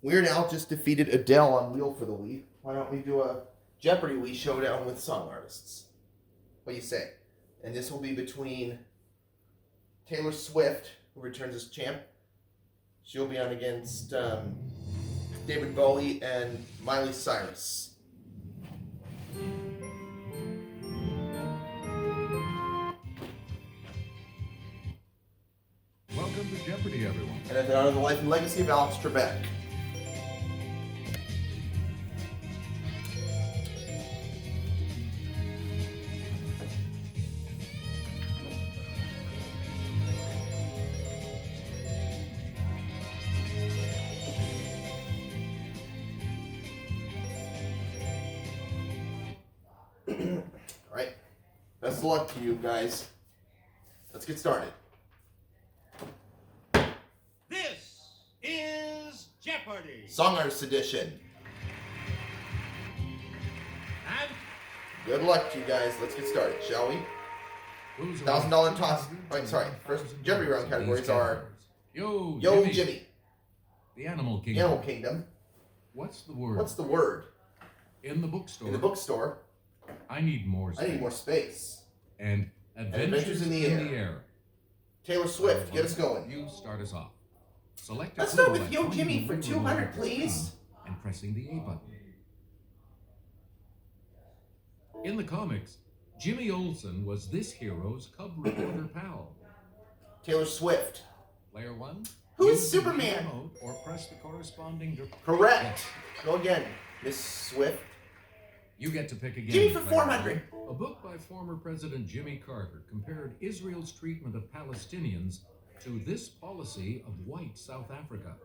Weird Al just defeated Adele on Wheel for the Wii. Why don't we do a Jeopardy Wii showdown with song artists? What do you say? And this will be between Taylor Swift, who returns as champ. She'll be on against David Bowie and Miley Cyrus. Welcome to Jeopardy, everyone. And in honor of the life and legacy of Alex Trebek. Alright. Best of luck to you guys. Let's get started. This is Jeopardy! Song Artist Edition. And Good luck to you guys. Let's get started, shall we? $1,000 toss. Right, sorry. First Jeopardy round categories are Yo, Jimmy. The Animal The Kingdom. Animal Kingdom. What's the word? What's the word? In the bookstore. In the bookstore. I need more space. I need more space. And Adventures in the Air. Taylor Swift, get us going. You start us off. Select a Let's clue start with by Yo pointing Jimmy the for finger 200, on the please. screen and pressing the A button. In the comics, Jimmy Olsen was this hero's cub reporter pal. Taylor Swift. Player 1. Who is use the Superman? remote or press the corresponding... Correct. Go again, Miss Swift. You get to pick again. Jimmy for player 400. one. A book by former President Jimmy Carter compared Israel's treatment of Palestinians to this policy of white South Africa.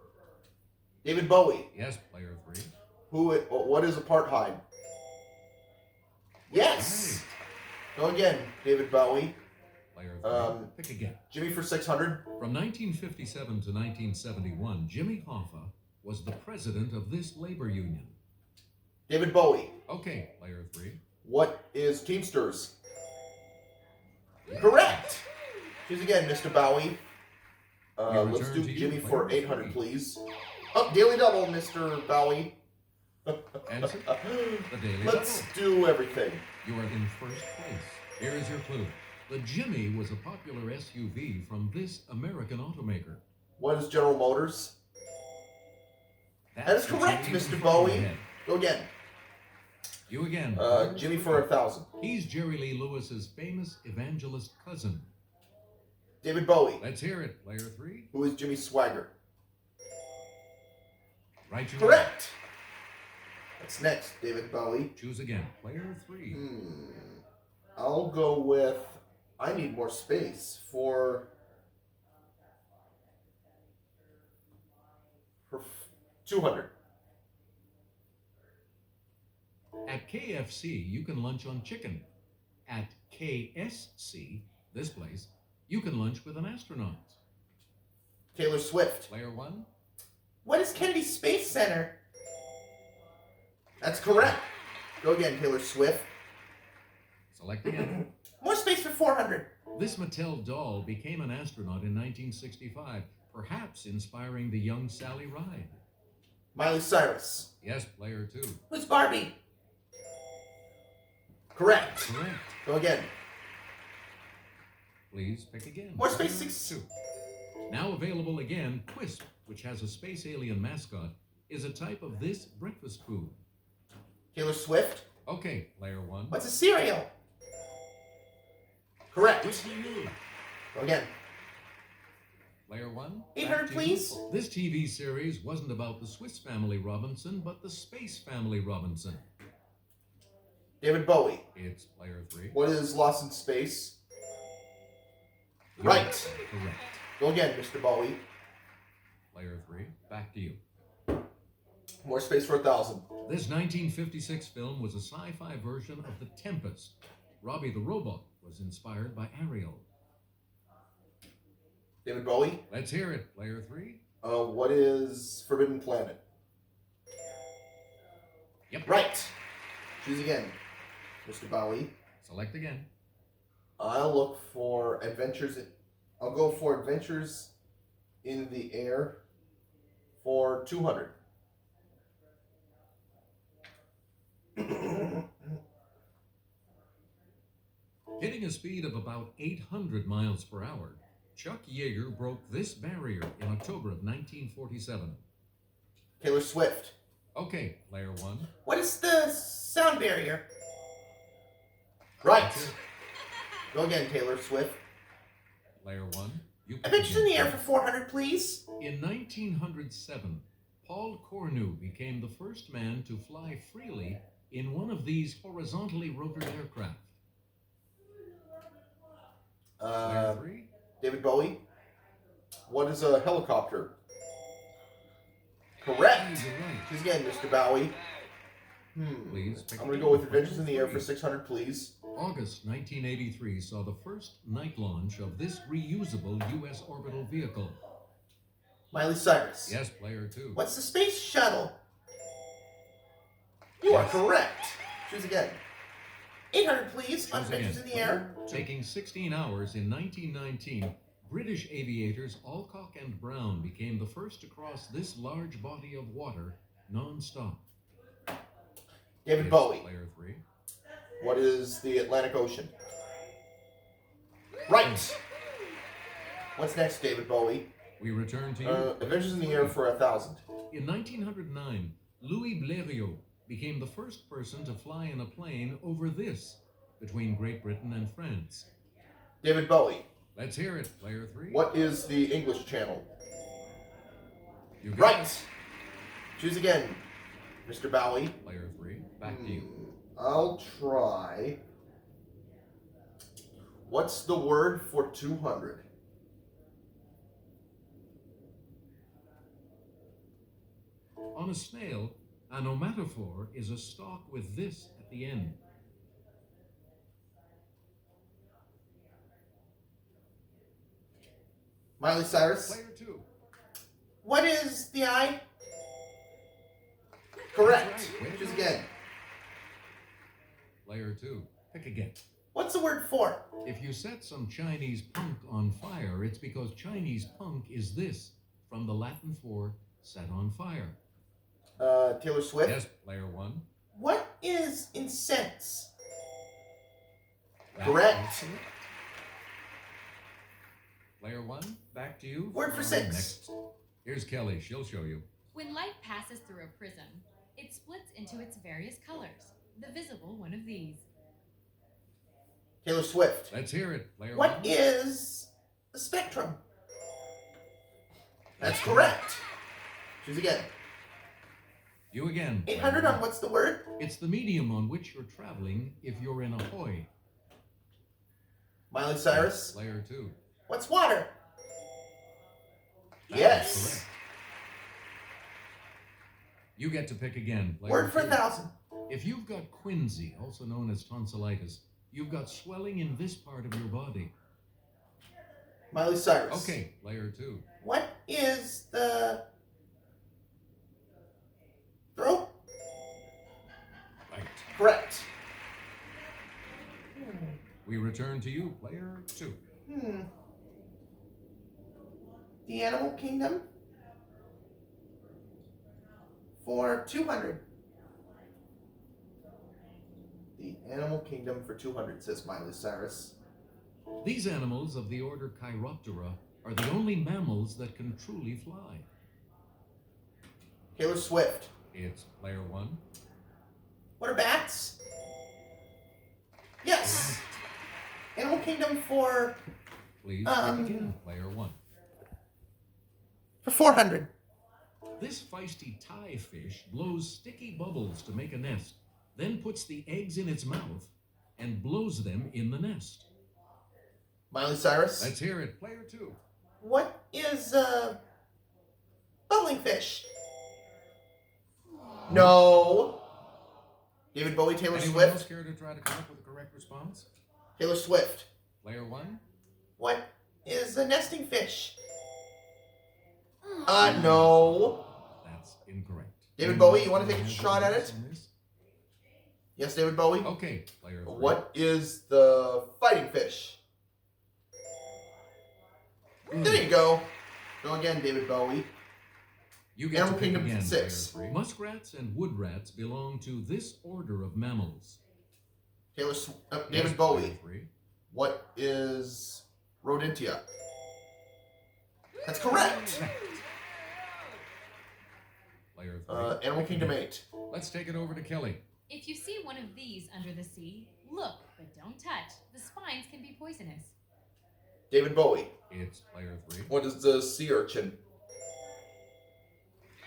David Bowie. Yes, player 3. What is apartheid? Yes. Go again, David Bowie. Player 3. Pick again. Jimmy for 600. From 1957 to 1971, Jimmy Hoffa was the president of this labor union. David Bowie. Okay, player 3. What is Teamsters? Correct. Choose again, Mr. Bowie. Let's return do to you, Jimmy player for three. 800, please. Oh, Daily Double, Mr. Bowie. Answer, the Daily Let's Double. do everything. You are in first place. Here is your clue. The Jimmy was a popular SUV from this American automaker. What is General Motors? That is the correct, Jimmy Mr. from Bowie. Ahead. Go again. You again. Jimmy for 1,000. He's Jerry Lee Lewis's famous evangelist cousin. David Bowie. Let's hear it, player 3. Who is Jimmy Swagger? Right, you Correct. What's next, David Bowie? are. Choose again, player 3. I'll go with I Need More Space for 200. At KFC, you can lunch on chicken. At KSC, this place, you can lunch with an astronaut. Taylor Swift. Player 1. What is Kennedy Space Center? That's correct. Go again, Taylor Swift. Select again. More space for 400. This Mattel doll became an astronaut in 1965, perhaps inspiring the young Sally Ride. Miley Cyrus. Yes, player 2. Who's Barbie? Correct. Correct. Go again. Please pick again. More space, Player 6. 2. Now available again, Quisp, which has a space alien mascot, is a type of this breakfast food. Taylor Swift. Okay, player 1. What's a cereal? Correct. Go again. Player 1. 800, back to you. please. This TV series wasn't about the Swiss Family Robinson, but the Space Family Robinson. David Bowie. It's player 3. What is Lost in Space? You're Right. Correct. Go again, Mr. Bowie. Player 3. Back to you. More space for 1,000. This 1956 film was a sci-fi version of The Tempest. Robbie the Robot was inspired by Ariel. David Bowie. Let's hear it, player 3. What is Forbidden Planet? Yep. Right. Choose again, Mr. Bowie. Select again. I'll look for Adventures. I'll go for Adventures in the Air for 200. Hitting a speed of about 800 miles per hour, Chuck Yeager broke this barrier in October of 1947. Taylor Swift. Okay, player one. What is the sound barrier? Right. That's it. Go again, Taylor Swift. Player one. You Adventures in the Air for 400, please. In 1907, Paul Cornu became the first man to fly freely in one of these horizontally rotored aircraft. Player three. David Bowie. What is a helicopter? Correct. You're right. Choose again, Mr. Bowie. Please. I'm going to go with Adventures in the Air for 600, please. August 1983 saw the first night launch of this reusable U.S. orbital vehicle. Miley Cyrus. Yes, player two. What's the space shuttle? You are Yes. correct. Choose again. 800, please, on Choose Adventures in again. the Air. Taking 16 hours in 1919, British aviators Alcock and Brown became the first to cross this large body of water non-stop. David Yes, Bowie. Player three. What is the Atlantic Ocean? Right. What's next, David Bowie? We return to you. Adventures in the Air for 1,000. In 1909, Louis Blériot became the first person to fly in a plane over this between Great Britain and France. David Bowie. Let's hear it, player three. What is the English Channel? You got Right. it. Choose again, Mr. Bowie. Player three, back to you. I'll try. What's the word for 200? On a snail, an onomatophore is a stalk with this at the end. Miley Cyrus. Player two. What is the I? Correct. That's right. Choose again. Player two. Pick again. What's the word for? If you set some Chinese punk on fire, it's because Chinese punk is this, from the Latin for set on fire. Taylor Swift. Yes, player one. What is incense? Back Correct. to you. Player one, back to you. Word for our 6. Next. Here's Kelly. She'll show you. When light passes through a prism, it splits into its various colors. The visible one of these. Taylor Swift. Let's hear it. Player What one. is a spectrum? That's correct. Choose again. You again. 800 on what's the word? It's the medium on which you're traveling if you're in a hoy. Miley Cyrus. Player two. What's water? That is Yes. correct. You get to pick again. Player Word for two. 1,000. If you've got quinsy, also known as tonsillitis, you've got swelling in this part of your body. Miley Cyrus. Okay, player two. What is the throat? Right. Correct. We return to you, player two. The Animal Kingdom for 200. The Animal Kingdom for 200, says Miley Cyrus. These animals of the order Chiroptera are the only mammals that can truly fly. Taylor Swift. It's player one. What are bats? Yes. Animal Kingdom for Please pick again, player one. 400. This feisty tie fish blows sticky bubbles to make a nest, then puts the eggs in its mouth and blows them in the nest. Miley Cyrus. Let's hear it, player two. What is bubbling fish? No. David Bowie, Taylor Anyone else Swift. care to try to come up with a correct response? Taylor Swift. Player one. What is a nesting fish? No. That's incorrect. David Bowie, you want to take a shot at it? On this? Yes, David Bowie. Okay, player three. What is the fighting fish? There you go. Go again, David Bowie. You get Animal to pick Kingdom again, 6. player three. Muskrats and wood rats belong to this order of mammals. David Yes, Bowie. player three. What is Rodentia? That's correct. Player 3. Animal Kingdom 8. Let's take it over to Kelly. If you see one of these under the sea, look, but don't touch. The spines can be poisonous. David Bowie. It's player 3. What is the sea urchin?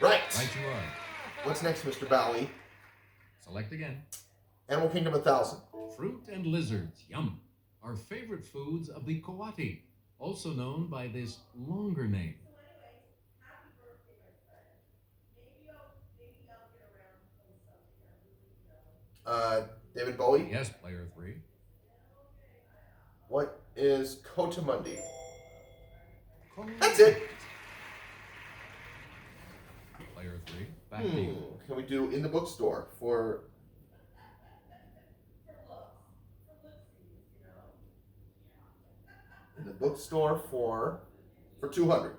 Right. Right you are. What's next, Mr. Bowie? Select again. Animal Kingdom 1000. Fruit and lizards, yum, are favorite foods of the coati, also known by this longer name. David Bowie. Yes, player 3. What is Cotamundi? That's it. Player 3. Back to you. Can we do in the bookstore for... In the bookstore for 200.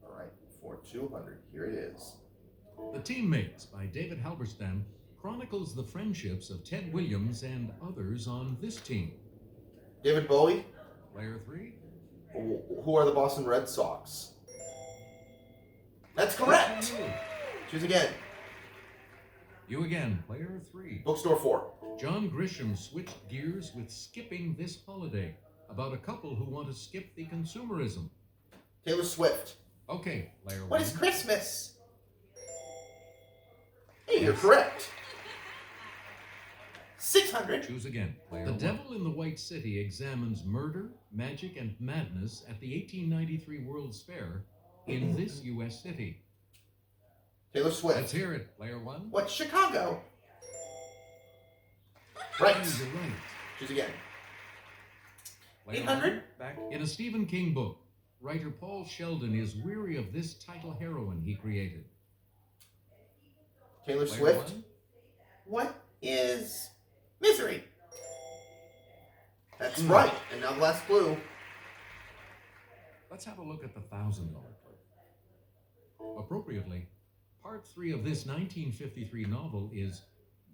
All right, for 200. Here it is. The Teammates by David Halberstam chronicles the friendships of Ted Williams and others on this team. David Bowie. Player 3. Who are the Boston Red Sox? That's correct. Choose again. You again, player 3. Bookstore 4. John Grisham switched gears with skipping this holiday, about a couple who want to skip the consumerism. Taylor Swift. Okay, player 1. What is Christmas? Hey, you're correct. 600. Choose again, player 1. The Devil in the White City examines murder, magic, and madness at the 1893 World's Fair in this U.S. city. Taylor Swift. Let's hear it, player 1. What's Chicago? Right. Oh, you're right. Choose again. Player 800. 1, back. In a Stephen King book, writer Paul Sheldon is weary of this title heroine he created. Taylor Player Swift. 1. What is Misery? That's right. And now the last clue. Let's have a look at the $1,000 clue. Appropriately, part 3 of this 1953 novel is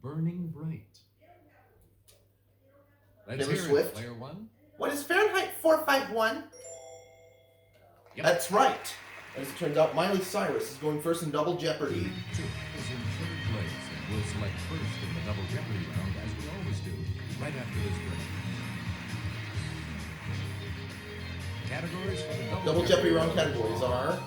Burning Bright. Let's Taylor hear Swift. it, player 1. What is Fahrenheit 451? Yep. That's right. As it turns out, Miley Cyrus is going first in Double Jeopardy. 2 is in third place and will select first in the Double Jeopardy round, as we always do, right after this break. Categories for the Double Jeopardy round categories are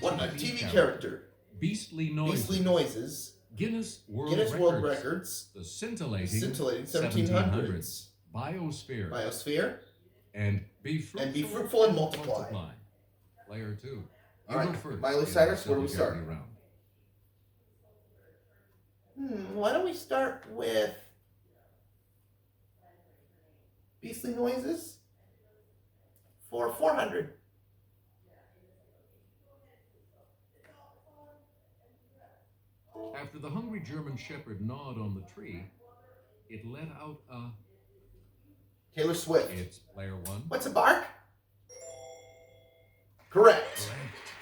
What a TV character, Beastly Noises. Beastly Noises, Guinness World World Records. Records, The Scintillating, Scintillating 1700s, Biosphere. Biosphere, And Be Fruitful, and Multiply. Player 2. All right, go first Miley in Cyrus, the where do we Double start? Jeopardy round. Why don't we start with Beastly Noises for 400. After the hungry German shepherd gnawed on the tree, it let out a... Taylor Swift. It's player 1. What's a bark? Correct. Correct.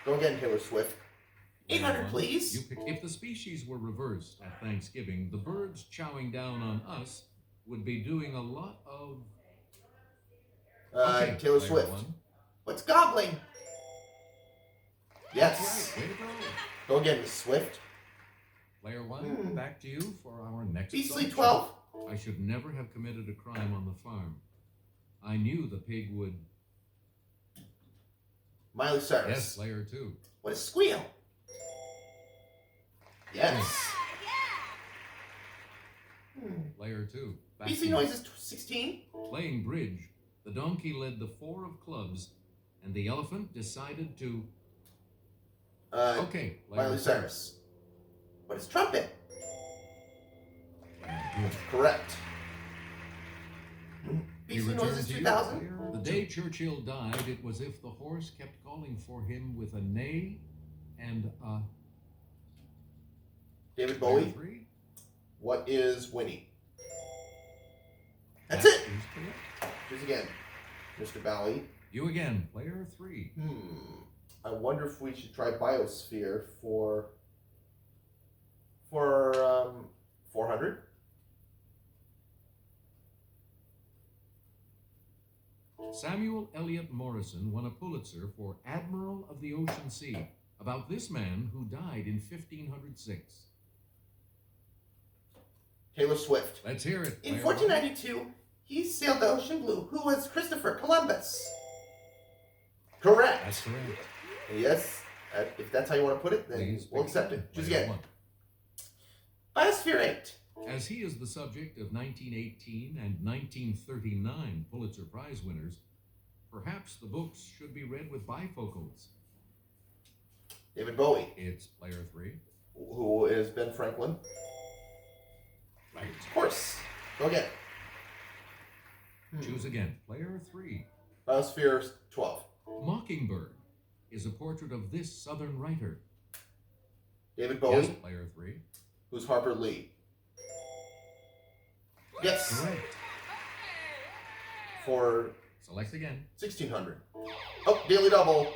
Go again, Taylor Swift. Player 800, one. please. You pick. If the species were reversed at Thanksgiving, the birds chowing down on us would be doing a lot of... Okay, Taylor player Swift. 1. What's gobbling? Yes. That's right. Way to go. Go again, Miss Swift. Player 1, back to you for our next Beastly selection. 12. I should never have committed a crime on the farm. I knew the pig would... Miley Cyrus. Yes, player 2. What is squeal? Yes. Player 2. Back Beastly to you. Noises 16. Playing bridge, the donkey led the 4 of clubs, and the elephant decided to... Okay, player Miley 2. Cyrus. What is trumpet? Good. Correct. He Beastly returned Noises to you, 2000. player. The day Churchill died, it was if the horse kept calling for him with a neigh and a... David Player Bowie. 3. What is Winnie? That's That it. is correct. Choose again, Mr. Bowie. You again, player 3. I wonder if we should try Biosphere for 400. Samuel Eliot Morison won a Pulitzer for Admiral of the Ocean Sea, about this man who died in 1506. Taylor Swift. Let's hear it. In Player 1492, he sailed the ocean blue. Who was Christopher Columbus? Correct. That's correct. Yes. If that's how you want to put it, then Please we'll pick accept it. Choose player again. one. Biosphere 8. As he is the subject of 1918 and 1939 Pulitzer Prize winners, perhaps the books should be read with bifocals. David Bowie. It's player 3. Who is Ben Franklin? Right. Of course. Go again. Choose again. Player 3. Biosphere 12. Mockingbird is a portrait of this Southern writer. David Bowie. Yes, player 3. Who's Harper Lee? Yes. Correct. For Select again. 1600. Oh, Daily Double.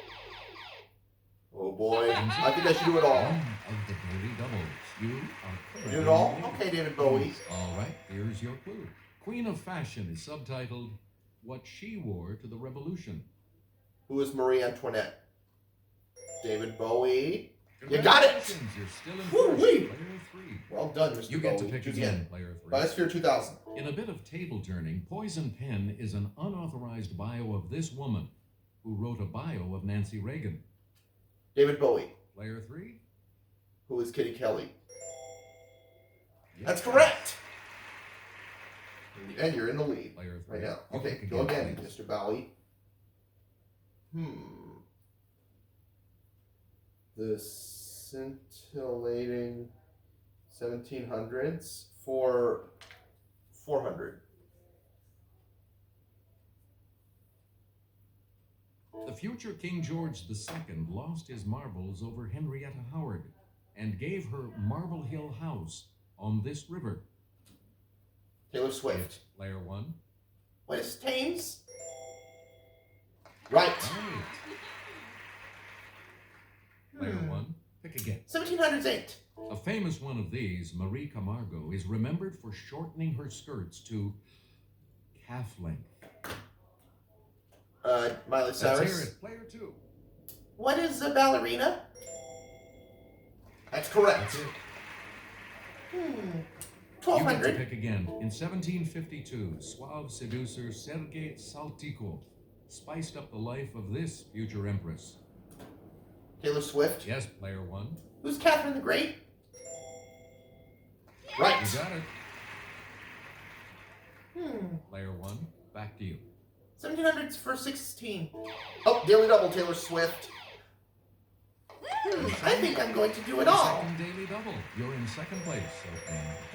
Oh boy. I think I should do it all. One of the daily doubles. You are Do it all? Okay, David Bowie. All right, here's your clue. Queen of Fashion is subtitled What She Wore to the Revolution. Who is Marie Antoinette? David Bowie. You got it! Congratulations, you're still in Woo-wee. first. Player 3. Well done, Mr. You Bowie. get to pick Choose again, player 3. Biosphere 2000. In a bit of table turning, Poison Pen is an unauthorized bio of this woman who wrote a bio of Nancy Reagan. David Bowie. Player 3? Who is Kitty Kelly? Yes. That's correct! And you're in the lead Player 3. right now. You Okay, pick go again, please. Mr. Bowie. The scintillating 1700s for 400. The future King George II lost his marbles over Henrietta Howard and gave her Marble Hill House on this river. Taylor Swift. Player 1. What is Thames? Right. Right. Player 1. Pick again. 1700s 8. A famous one of these, Marie Camargo, is remembered for shortening her skirts to calf length. Miley Let's hear Cyrus. it. Player 2. What is a ballerina? That's correct. That's it. You get to 1200. pick again. In 1752, suave seducer Sergei Saltykov spiced up the life of this future empress. Taylor Swift. Yes, player 1. Who's Catherine the Great? Right. You got it. Player 1. Back to you. 1700s for 16. Oh, Daily Double, Taylor Swift. I think I'm going to do it all. Second daily double. You're in second place. So,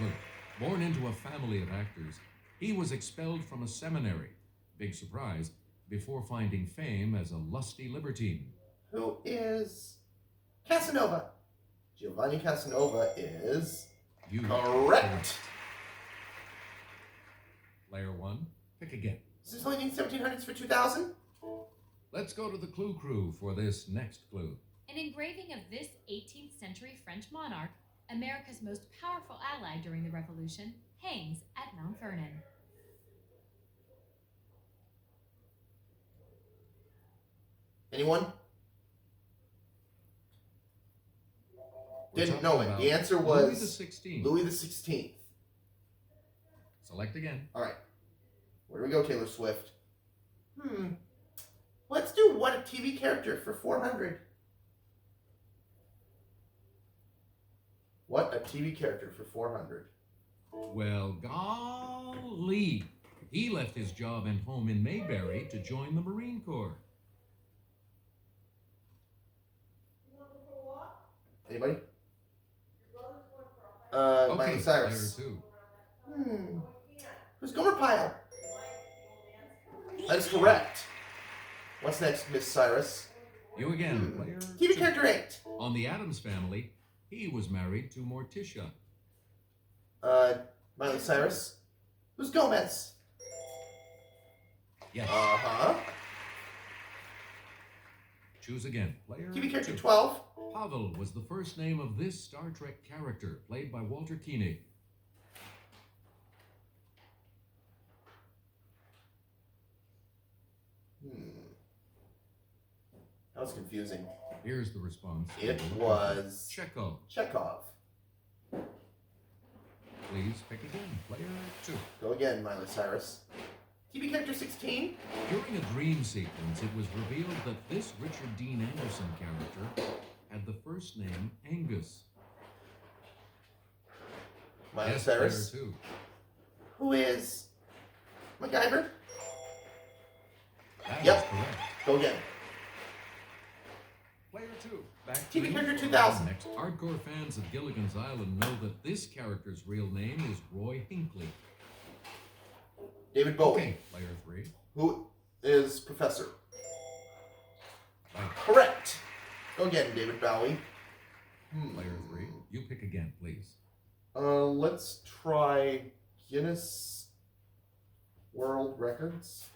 good. Born into a family of actors, he was expelled from a seminary. Big surprise. Before finding fame as a lusty libertine. Who is Casanova? Giovanni Casanova is You correct. Player 1. Pick again. Scintillating 1700s for 2000. Let's go to the Clue Crew for this next clue. An engraving of this 18th century French monarch, America's most powerful ally during the Revolution, hangs at Mount Vernon. Anyone? We're Didn't talking know it. about The answer Louis was the 16th. Louis the 16th. Select again. All right. Where do we go, Taylor Swift? Let's do what a TV character for 400. What a TV character for 400. Well, golly. He left his job and home in Mayberry to join the Marine Corps. Anybody? Okay, Miley Cyrus. player 2. Who's Gomer Pyle? That is correct. What's next, Miss Cyrus? You again, player TV 2. character 8. On the Addams Family, he was married to Morticia. Miley Cyrus. Who's Gomez? Yes. Uh-huh. Choose again. Player TV character 2. 12. Pavel was the first name of this Star Trek character, played by Walter Koenig. was confusing. Here's the response. It was Chekhov. Chekhov. Please pick again. Player 2. Go again, Miley Cyrus. TV character 16? During a dream sequence, it was revealed that this Richard Dean Anderson character had the first name Angus. Miley Yes, Cyrus. Player 2. Who is MacGyver? That Yep. is correct. Go again. Player 2. Back TV to you. character 2000. Next, hardcore fans of Gilligan's Island know that this character's real name is Roy Hinckley. David Bowie. Okay, player 3. Who is Professor? Right. Correct. Go again, David Bowie. Player 3. You pick again, please. Let's try Guinness World Records.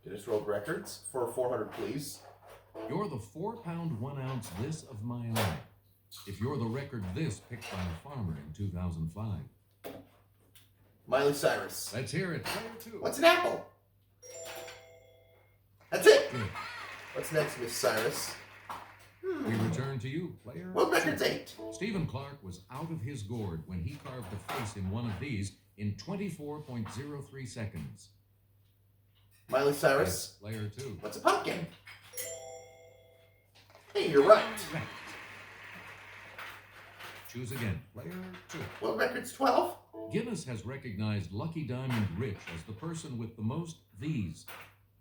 Guinness World Records for 400, please. You're the 4-pound 1-ounce this of my eye. If you're the record this picked by a farmer in 2005. Miley Cyrus. Let's hear it. Player 2. What's an apple? That's it. Good. What's next, Miss Cyrus? We return to you, player World 2. Records 8. Stephen Clark was out of his gourd when he carved a face in one of these in 24.03 seconds. Miley Cyrus. Yes, player 2. What's a pumpkin? Hey, you're right. Correct. Choose again, player 2. World Records 12. Guinness has recognized Lucky Diamond Rich as the person with the most these.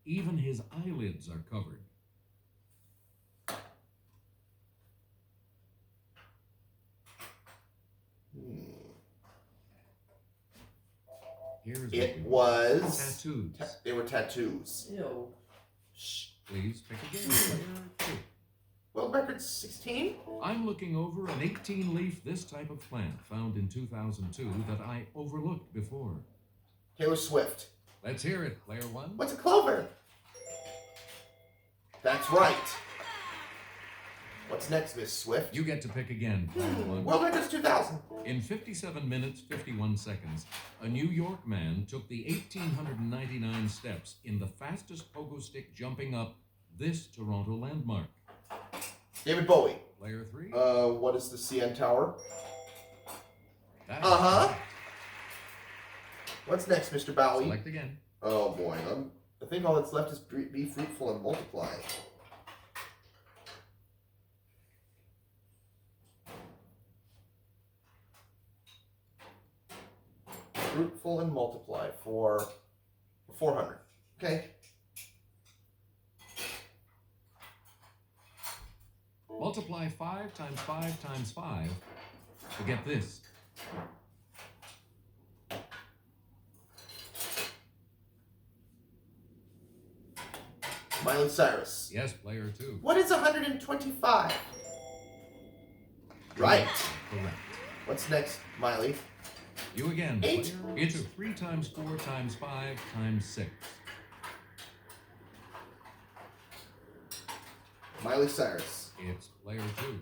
Even his eyelids are covered. Here's what It we was... tattoos. They were tattoos. Ew. Shh. Please pick again, player 2. World Records 16. I'm looking over an 18-leaf this type of plant found in 2002 that I overlooked before. Taylor Swift. Let's hear it, player 1. What's a clover? That's right. What's next, Miss Swift? You get to pick again, player 1. World Records 2000. In 57 minutes, 51 seconds, a New York man took the 1,899 steps in the fastest pogo stick jumping up this Toronto landmark. David Bowie. Player 3. What is the CN Tower? That's Uh-huh. correct. What's next, Mr. Bowie? Select again. Oh boy, I think all that's left is be fruitful and multiply. Fruitful and multiply for 400. Okay. Multiply 5 times 5 times 5 to get this. Miley Cyrus. Yes, player 2. What is 125? Right. Correct. What's next, Miley? You again, 8. player. It's 3 times 4 times 5 times 6. Miley Cyrus. It's player 2.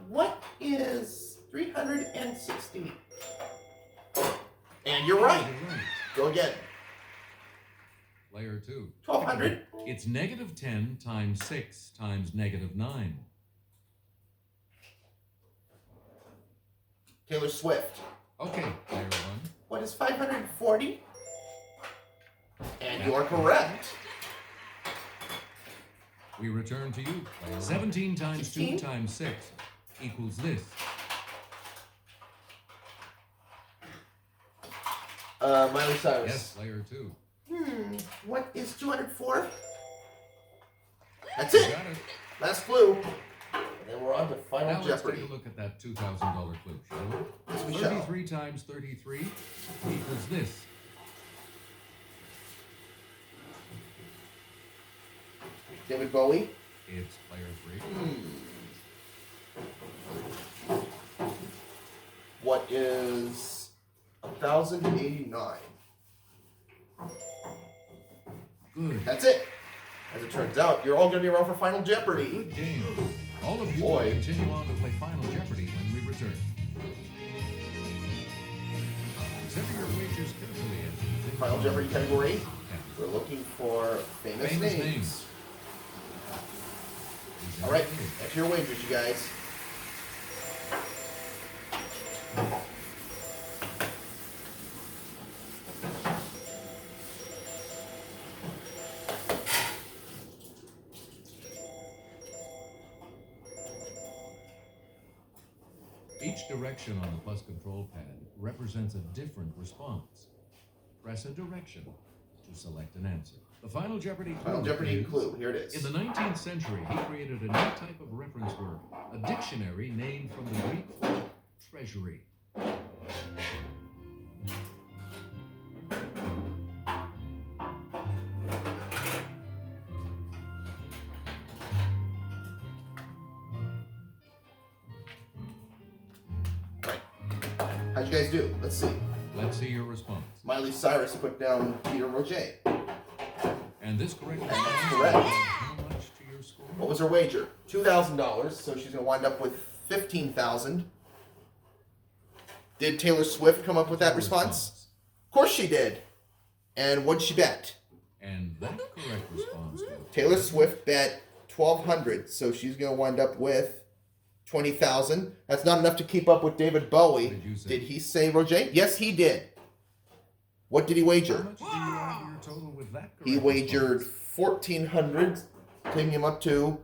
What is 360? And you're right. You're right. Go again. Player 2. 1200. It's negative 10 times 6 times negative 9. Taylor Swift. Okay, player 1. What is 540? And you are correct. We return to you, player 17 times 2 16? times 6 equals this. Miley Cyrus. Yes, player 2. What is 204? That's You it. got it. Last clue. And then we're on to Final Now let's Jeopardy. take a look at that $2,000 clue, shall we? Yes, we shall. 33 times 33 equals this. David Bowie. It's player 3. What is 1,089? Good. That's it. As it turns out, you're all going to be around for Final Jeopardy. Good game. All of you Boy. will continue on to play Final Jeopardy when we return. Consider your wagers carefully as you continue Final on Jeopardy with category. Jeopardy. We're looking for famous, Famous names. names. All right, that's your wagers, you guys. Each direction on the plus control pad represents a different response. Press a direction to select an answer. The Final Jeopardy Final clue Jeopardy is- clue. Here it is. In the 19th century, he created a new type of reference work, a dictionary named from the Greek for treasury. Right. How'd you guys do? Let's see. Let's see your response. Miley Cyrus put down Peter Roget. And this correct That's response correct. adds how much to your score? What was her wager? $2,000. So she's gonna wind up with $15,000. Did Taylor Swift come up with that response? Of course she did. And what'd she bet? And that correct response goes. Taylor Swift bet $1,200. So she's gonna wind up with $20,000. That's not enough to keep up with David Bowie. What did you say? Did he say Roget? Yes, he did. What did he How wager? much do you add to your total with that correct He wagered response? $1,400, taking him up to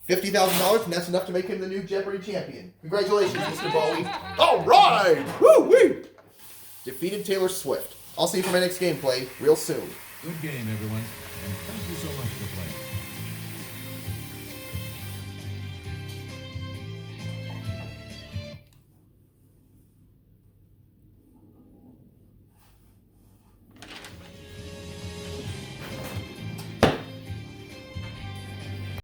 $50,000, and that's enough to make him the new Jeopardy champion. Congratulations, Mr. Bowie. All right! Woo-wee! Defeated Taylor Swift. I'll see you for my next gameplay real soon. Good game, everyone. And thank